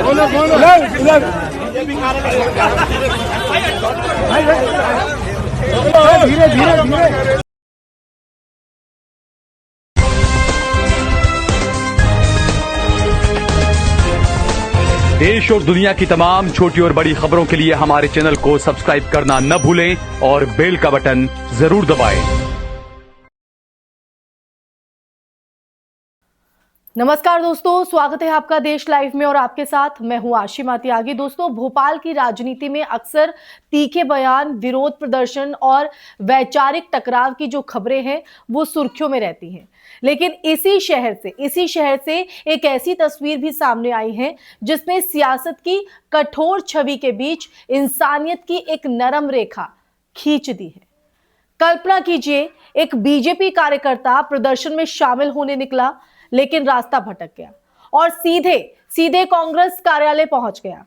धीरे धीरे धीरे। देश और दुनिया की तमाम छोटी और बड़ी खबरों के लिए हमारे चैनल को सब्सक्राइब करना न भूलें और बेल का बटन जरूर दबाएं। नमस्कार दोस्तों, स्वागत है आपका देश लाइव में और आपके साथ मैं हूं आशिमा त्यागी। दोस्तों, भोपाल की राजनीति में अक्सर तीखे बयान, विरोध प्रदर्शन और वैचारिक टकराव की जो खबरें हैं वो सुर्खियों में रहती हैं। लेकिन इसी शहर से एक ऐसी तस्वीर भी सामने आई है जिसने सियासत की कठोर छवि के बीच इंसानियत की एक नरम रेखा खींच दी है। कल्पना कीजिए, एक बीजेपी कार्यकर्ता प्रदर्शन में शामिल होने निकला, लेकिन रास्ता भटक गया और सीधे कांग्रेस कार्यालय पहुंच गया।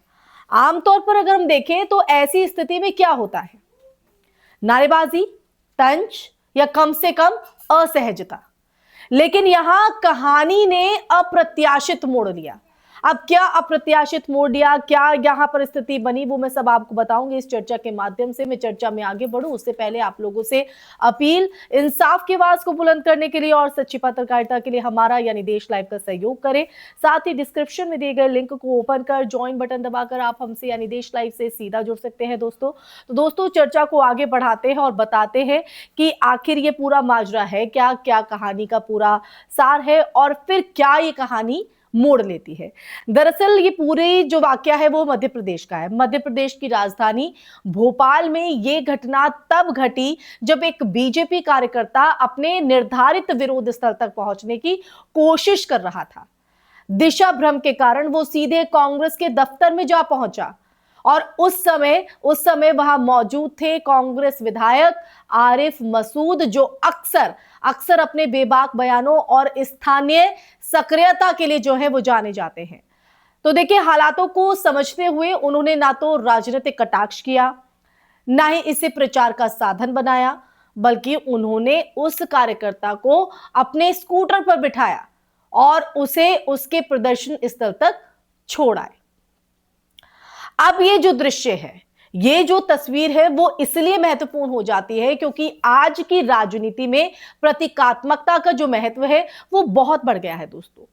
आमतौर पर अगर हम देखें तो ऐसी स्थिति में क्या होता है? नारेबाजी, तंज या कम से कम असहजता। लेकिन यहां कहानी ने अप्रत्याशित मोड़ लिया। अब क्या अप्रत्याशित मोड़ लिया, क्या यहां पर स्थिति बनी, वो मैं सब आपको बताऊंगी इस चर्चा के माध्यम से। मैं चर्चा में आगे बढ़ूं उससे पहले आप लोगों से अपील, इंसाफ की आवाज को बुलंद करने के लिए और सच्ची पत्रकारिता के लिए हमारा यानी देश लाइव का सहयोग करें। साथ ही डिस्क्रिप्शन में दिए गए लिंक को ओपन कर ज्वाइन बटन दबाकर आप हमसे यानी देश लाइव से सीधा जुड़ सकते हैं। दोस्तों चर्चा को आगे बढ़ाते हैं और बताते हैं कि आखिर ये पूरा माजरा है क्या, क्या कहानी का पूरा सार है और फिर क्या ये कहानी मोड़ लेती है। दरअसल ये पूरी जो वाकया है वो मध्य प्रदेश का है। मध्य प्रदेश की राजधानी भोपाल में ये घटना तब घटी जब एक बीजेपी कार्यकर्ता अपने निर्धारित विरोध स्थल तक पहुंचने की कोशिश कर रहा था। दिशा भ्रम के कारण वो सीधे कांग्रेस के दफ्तर में जा पहुंचा और उस समय वहां मौजूद थे कांग्रेस विधायक आरिफ मसूद, जो अक्सर अपने बेबाक बयानों और स्थानीय सक्रियता के लिए जो है वो जाने जाते हैं। तो देखिए, हालातों को समझते हुए उन्होंने ना तो राजनीतिक कटाक्ष किया, ना ही इसे प्रचार का साधन बनाया, बल्कि उन्होंने उस कार्यकर्ता को अपने स्कूटर पर बिठाया और उसे उसके प्रदर्शन स्थल तक छोड़ आए। अब ये जो दृश्य है, ये जो तस्वीर है वो इसलिए महत्वपूर्ण हो जाती है क्योंकि आज की राजनीति में प्रतीकात्मकता का जो महत्व है वो बहुत बढ़ गया है। दोस्तों,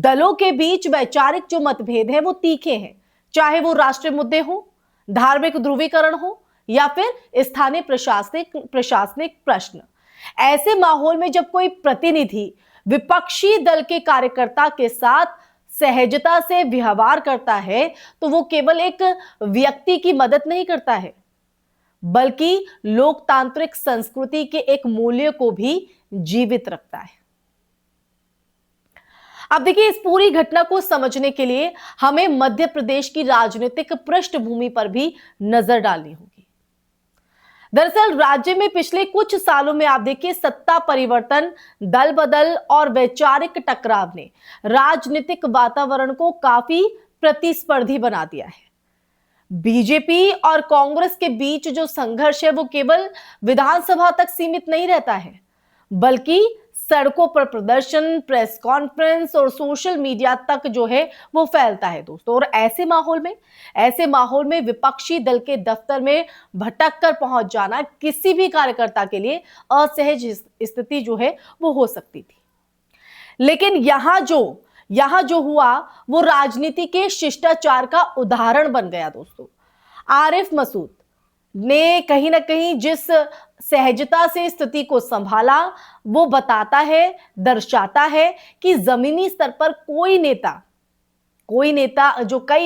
दलों के बीच वैचारिक जो मतभेद हैं वो तीखे हैं, चाहे वो राष्ट्रीय मुद्दे हो, धार्मिक ध्रुवीकरण हो या फिर स्थानीय प्रशासनिक प्रश्न। ऐसे माहौल में जब कोई प्रतिनिधि विपक्षी दल के कार्यकर्ता के साथ सहजता से व्यवहार करता है तो वो केवल एक व्यक्ति की मदद नहीं करता है, बल्कि लोकतांत्रिक संस्कृति के एक मूल्य को भी जीवित रखता है। अब देखिए, इस पूरी घटना को समझने के लिए हमें मध्य प्रदेश की राजनीतिक पृष्ठभूमि पर भी नजर डालनी होगी। दरअसल राज्य में पिछले कुछ सालों में आप देखिए, सत्ता परिवर्तन, दल बदल और वैचारिक टकराव ने राजनीतिक वातावरण को काफी प्रतिस्पर्धी बना दिया है। बीजेपी और कांग्रेस के बीच जो संघर्ष है वो केवल विधानसभा तक सीमित नहीं रहता है, बल्कि सड़कों पर प्रदर्शन, प्रेस कॉन्फ्रेंस और सोशल मीडिया तक जो है वो फैलता है। दोस्तों, और ऐसे माहौल में विपक्षी दल के दफ्तर में भटक कर पहुंच जाना किसी भी कार्यकर्ता के लिए असहज स्थिति जो है वो हो सकती थी। लेकिन यहां जो हुआ वो राजनीति के शिष्टाचार का उदाहरण बन गया। दोस्तों, आरिफ मसूद ने कहीं ना कहीं जिस सहजता से स्थिति को संभाला वो बताता है, दर्शाता है कि जमीनी स्तर पर कई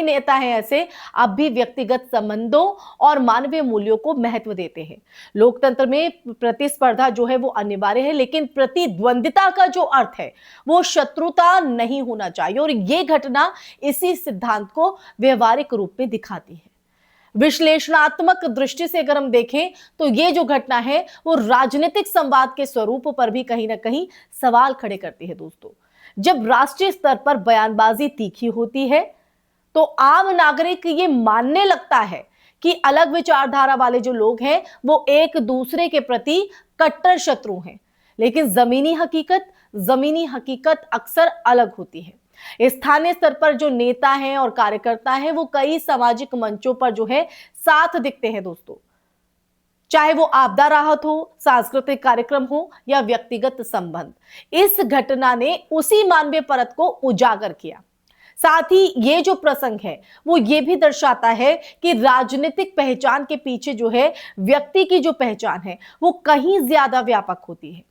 नेता हैं ऐसे, अब भी व्यक्तिगत संबंधों और मानवीय मूल्यों को महत्व देते हैं। लोकतंत्र में प्रतिस्पर्धा जो है वो अनिवार्य है, लेकिन प्रतिद्वंदिता का जो अर्थ है वो शत्रुता नहीं होना चाहिए और ये घटना इसी सिद्धांत को व्यवहारिक रूप में दिखाती है। विश्लेषणात्मक दृष्टि से अगर हम देखें तो ये जो घटना है वो राजनीतिक संवाद के स्वरूप पर भी कहीं ना कहीं सवाल खड़े करती है। दोस्तों, जब राष्ट्रीय स्तर पर बयानबाजी तीखी होती है तो आम नागरिक ये मानने लगता है कि अलग विचारधारा वाले जो लोग हैं वो एक दूसरे के प्रति कट्टर शत्रु हैं, लेकिन जमीनी हकीकत अक्सर अलग होती है। स्थानीय स्तर पर जो नेता हैं और कार्यकर्ता हैं वो कई सामाजिक मंचों पर जो है साथ दिखते हैं दोस्तों, चाहे वो आपदा राहत हो, सांस्कृतिक कार्यक्रम हो या व्यक्तिगत संबंध। इस घटना ने उसी मानवीय परत को उजागर किया। साथ ही ये जो प्रसंग है वो ये भी दर्शाता है कि राजनीतिक पहचान के पीछे जो है व्यक्ति की जो पहचान है वो कहीं ज्यादा व्यापक होती है।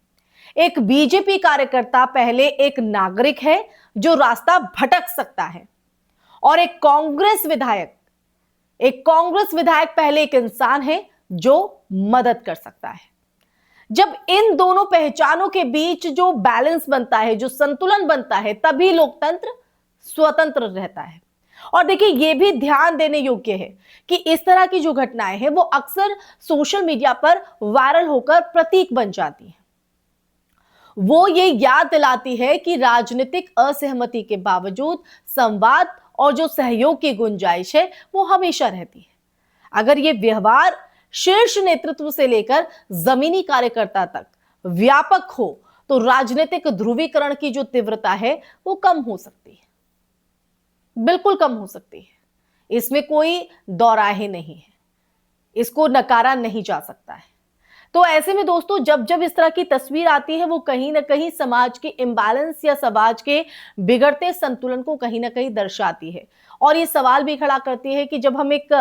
एक बीजेपी कार्यकर्ता पहले एक नागरिक है जो रास्ता भटक सकता है, और एक कांग्रेस विधायक पहले एक इंसान है जो मदद कर सकता है। जब इन दोनों पहचानों के बीच जो बैलेंस बनता है, जो संतुलन बनता है, तभी लोकतंत्र स्वतंत्र रहता है। और देखिए ये भी ध्यान देने योग्य है कि इस तरह की जो घटनाएं हैं वो अक्सर सोशल मीडिया पर वायरल होकर प्रतीक बन जाती हैं। वो ये याद दिलाती है कि राजनीतिक असहमति के बावजूद संवाद और जो सहयोग की गुंजाइश है वो हमेशा रहती है। अगर ये व्यवहार शीर्ष नेतृत्व से लेकर जमीनी कार्यकर्ता तक व्यापक हो तो राजनीतिक ध्रुवीकरण की जो तीव्रता है वो कम हो सकती है, बिल्कुल कम हो सकती है। इसमें कोई दौराहे नहीं है, इसको नकारा नहीं जा सकता है। तो ऐसे में दोस्तों जब जब इस तरह की तस्वीर आती है वो कहीं ना कहीं समाज के इम्बैलेंस या समाज के बिगड़ते संतुलन को कहीं ना कहीं दर्शाती है। और ये सवाल भी खड़ा करती है कि जब हम एक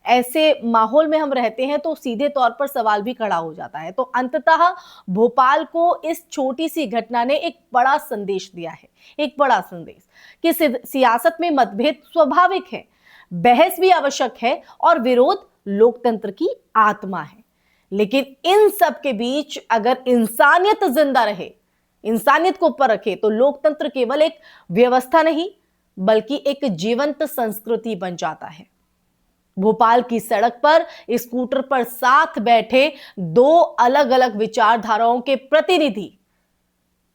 ऐसे माहौल में हम रहते हैं तो सीधे तौर पर सवाल भी खड़ा हो जाता है। तो अंततः भोपाल को इस छोटी सी घटना ने एक बड़ा संदेश दिया है, एक बड़ा संदेश कि सियासत में मतभेद स्वाभाविक है, बहस भी आवश्यक है और विरोध लोकतंत्र की आत्मा है। लेकिन इन सब के बीच अगर इंसानियत जिंदा रहे, इंसानियत को ऊपर रखे, तो लोकतंत्र केवल एक व्यवस्था नहीं बल्कि एक जीवंत संस्कृति बन जाता है। भोपाल की सड़क पर स्कूटर पर साथ बैठे दो अलग अलग विचारधाराओं के प्रतिनिधि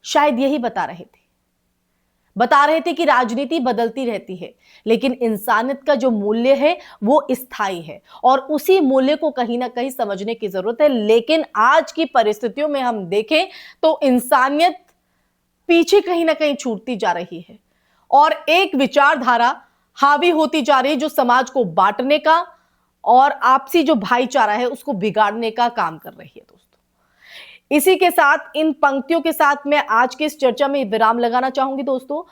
शायद यही बता रहे थे कि राजनीति बदलती रहती है, लेकिन इंसानियत का जो मूल्य है वो स्थायी है और उसी मूल्य को कहीं ना कहीं समझने की जरूरत है। लेकिन आज की परिस्थितियों में हम देखें तो इंसानियत पीछे कहीं ना कहीं छूटती जा रही है और एक विचारधारा हावी होती जा रही है जो समाज को बांटने का और आपसी जो भाईचारा है उसको बिगाड़ने का काम कर रही है। दोस्तों इसी के साथ, इन पंक्तियों के साथ मैं आज की इस चर्चा में विराम लगाना चाहूंगी दोस्तों।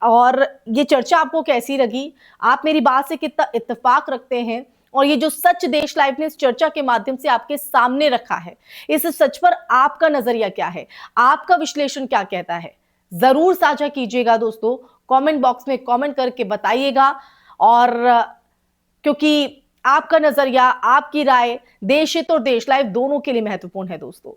और ये चर्चा आपको कैसी लगी, आप मेरी बात से कितना इत्तेफाक रखते हैं, और ये जो सच देश लाइव ने इस चर्चा के माध्यम से आपके सामने रखा है, इस सच पर आपका नजरिया क्या है, आपका विश्लेषण क्या कहता है, जरूर साझा कीजिएगा दोस्तों। कमेंट बॉक्स में कमेंट करके बताइएगा, और क्योंकि आपका नजरिया, आपकी राय देश हित और देश लाइव दोनों के लिए महत्वपूर्ण है दोस्तों।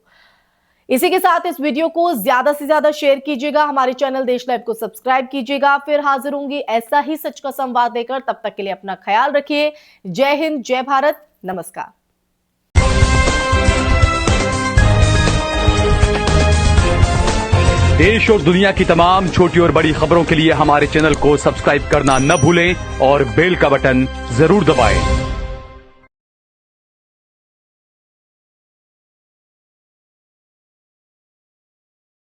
इसी के साथ इस वीडियो को ज्यादा से ज्यादा शेयर कीजिएगा, हमारे चैनल देश लाइव को सब्सक्राइब कीजिएगा। फिर हाजिर होंगी ऐसा ही सच का संवाद देकर, तब तक के लिए अपना ख्याल रखिए। जय हिंद, जय भारत, नमस्कार। देश और दुनिया की तमाम छोटी और बड़ी खबरों के लिए हमारे चैनल को सब्सक्राइब करना न भूलें और बेल का बटन जरूर दबाएं।